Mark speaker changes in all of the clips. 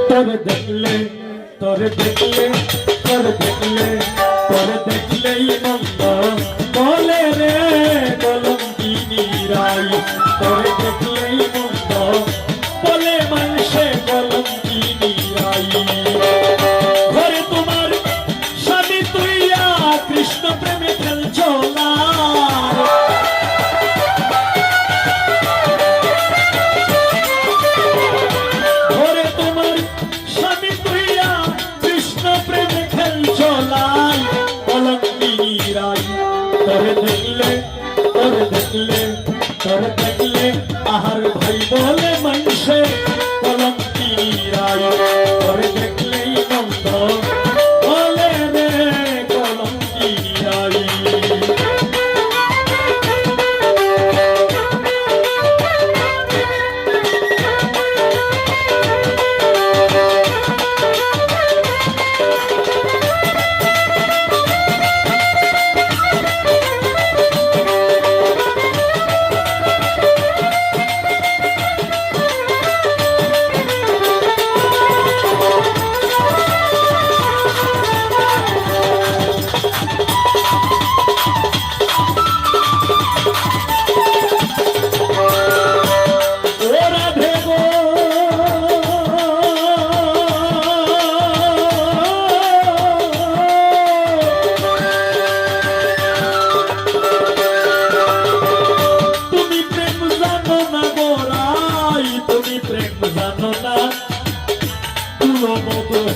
Speaker 1: তোরে দেখলে তোরে দেখলে তোরে দেখলে তোরে দেখলেই মন্দ বলে রে কলঙ্কিনী রাই তোরে দেখলেই মন্দ বলে মানুষে কলঙ্কিনী রাই ঘরে তোমার স্বামী তুইয়া কৃষ্ণ প্রেমে খেলছো না তোরে দেখলে আহার ভাই বলে মানুষে কলঙ্কিনী রাই তোরে দেখলেই মন্দ বলে রে কলঙ্কিনী রাই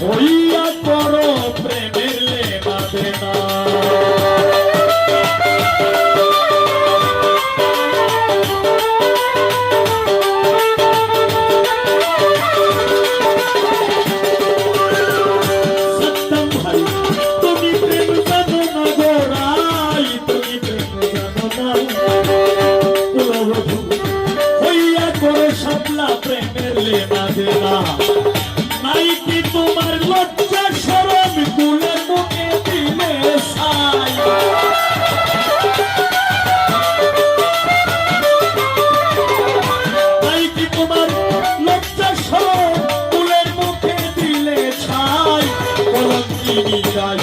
Speaker 1: হইয়া করো প্রেমের লেনা দেনা সত্যম ভাই তুমি প্রেম জানো না গোরাই তুমি প্রেম জানো না কুলবধূ হইয়া করো সাপলা প্রেমের লেনা দেনা নাই কি তোমার লজ্জা শরম কুলের মুখে দিলে ছাই নাই কি তোমার লজ্জা শরম কুলের মুখে দিলে ছাই কলঙ্কিনী রাই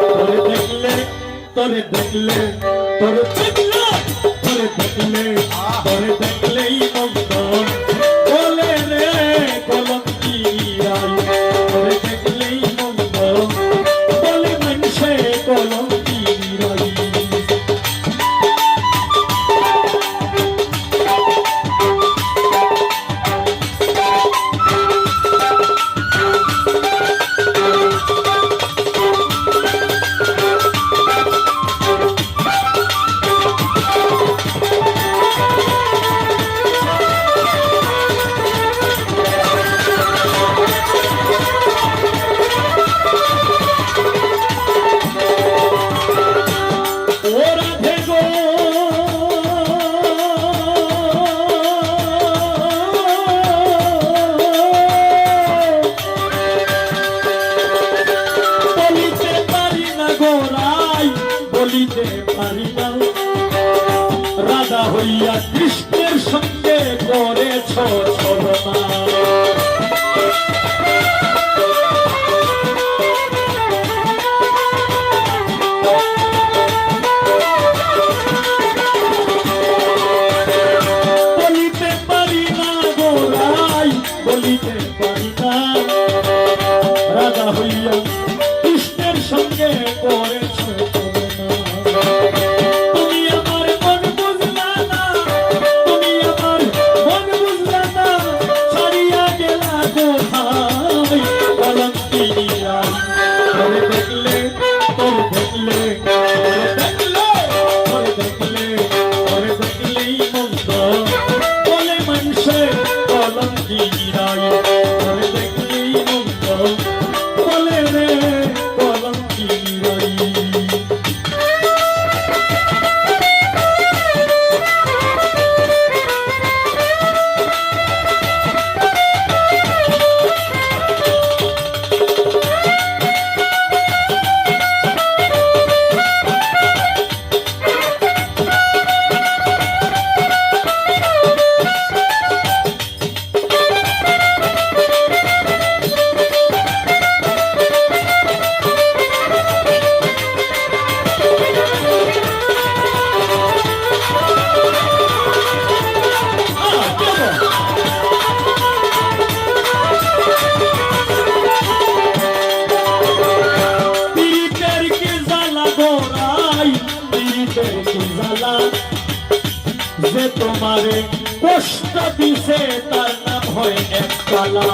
Speaker 1: তোরে দেখলে তোরে দেখলে তোরে দেখলে তোরে দেখলে তোরে দেখলেই মন্দ বলে রে কলঙ্কিনী রাই তোরে দেখলেই মন্দ বলে মানুষে কলঙ্কিনী রাই বলিতে পারি না রাধা হইয়া কৃষ্ণের সঙ্গে করেছ ছলনা বলিতে পারি না গোরাই বলিতে পারি না রাধা হইয়া কৃষ্ণের সঙ্গে করেছ বলে রে কলঙ্কিনী রাই তোমারে কষ্ট দিছে তার নাম হয় এক কালা।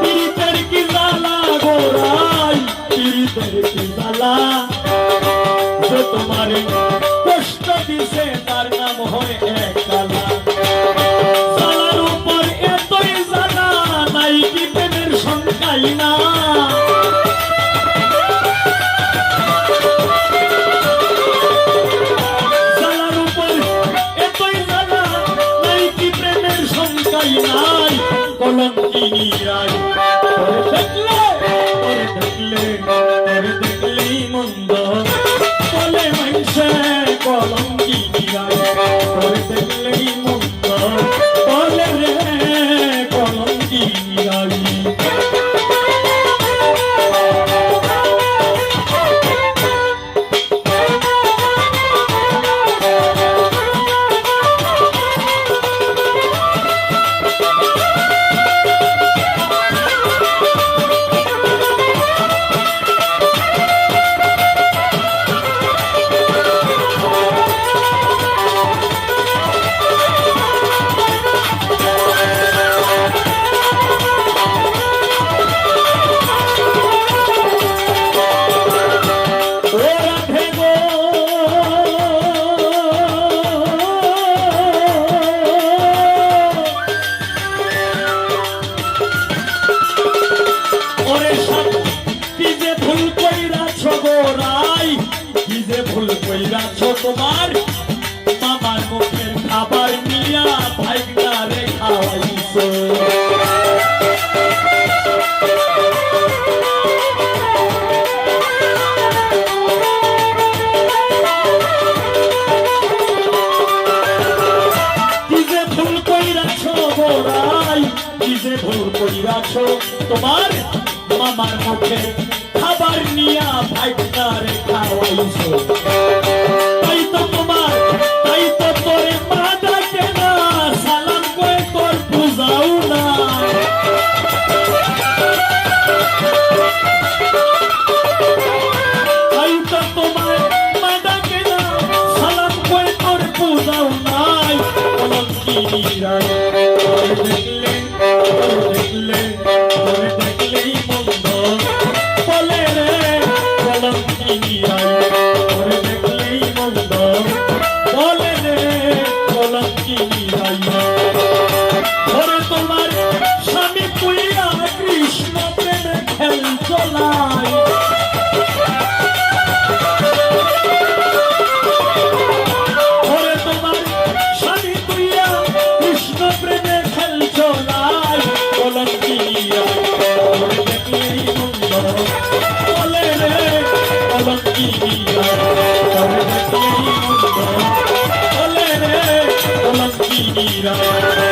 Speaker 1: পীড়িতের কি জ্বালা গোড়াই, পীড়িতের কি জ্বালা, যে তোমারে কষ্ট দিছে তার নাম হয় এক কালা। জ্বালার উপর এতই জ্বালা, নাই কি প্রেমের সংখ্যাই না। জ্বালার উপর এতই জ্বালা, নাই কি প্রেমের সংখ্যাই নাই। কলঙ্কিনীরাই তোরে দেখলে, তোরে দেখলে, তোরে দেখলেই মন্দ বলে মানুষে। কলঙ্কিনীরাই তোরে দেখলেই মন্দ বলে রে কলঙ্কিনীরাই। তোমার মামার মুখের খাবার নিয়া ভাইগনারে খাওয়াইছো। কি যে ভুল কইরাছো গোরাই, কি যে ভুল কইরাছো, তোমার মামার মুখের খাবার নিয়া ভাইগনারে খাওয়াইছো। তাই তো তোমার, তাই তো তোরে মা ডাকে না, সালাম করে তোর পূজাও না। তাই তো তোমার মা ডাকে না, সালাম করে তোর পূজাও নাই। কলঙ্কিনীরাই তোরে দেখলে, তোরে দেখলে, তোরে দেখলেই মন্দ বলে রে কলঙ্কিনীরাই তোরে দেখলেই মন্দ বলে রে কলঙ্কিনীরাই। ওরে তোমার স্বামী পুইয়া কৃষ্ণ প্রেমে খেল চলাই। ওরে তোমার স্বামী পুইয়া কৃষ্ণ প্রেমে খেল চলাই। কলঙ্কিনীরাই তোরে দেখলেই মন্দ বলে রে কলঙ্কিনীরাই তোরে দেখলেই মন্দ বলে রে কলঙ্কিনীরাই।